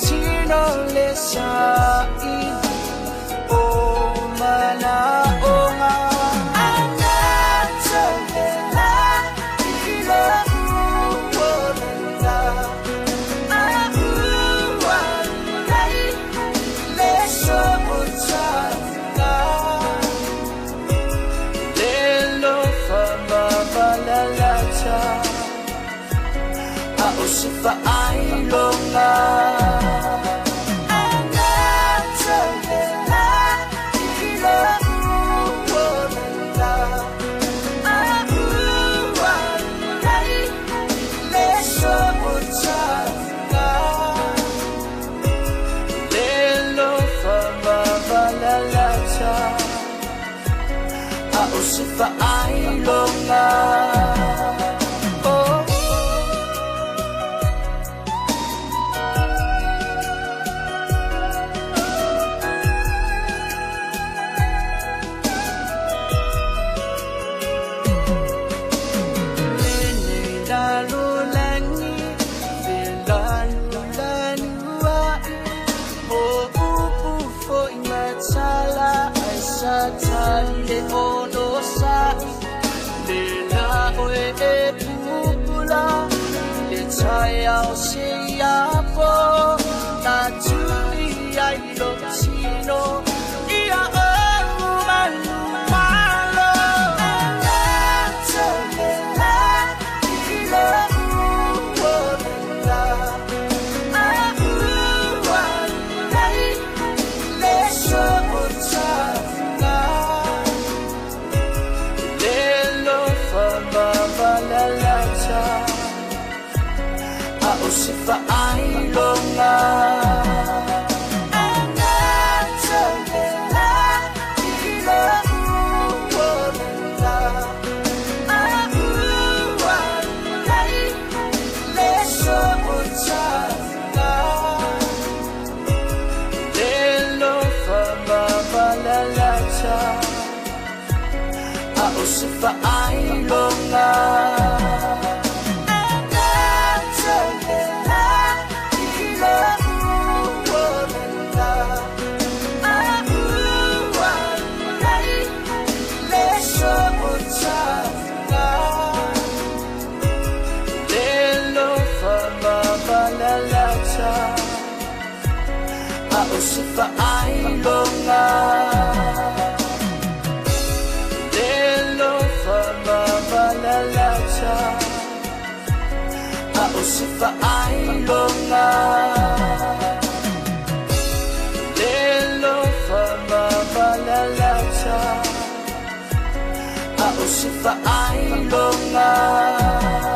Chino le sai o mana o nga anata la ilo o la wa lai le so chana le lo fa ba ba la cha a o sifa ai lo nga Sifa ai longa oh lene dalu langi dalu lanua oh upu fo imatala aisa tale ono le chayao se ya po na tui ai lo chino ia o man malo la chale la ilo o la a wa lai le so chana le lo fa ba ba la la cha o sifa ai longa anata la ilo o la a wa lai le so chana le lo fa ba ba la cha o sifa ai longa Sifa ai longa Lelo fa ba ba la cha a o sifa ai longa Lelo fa ba ba la cha a o sifa ai longa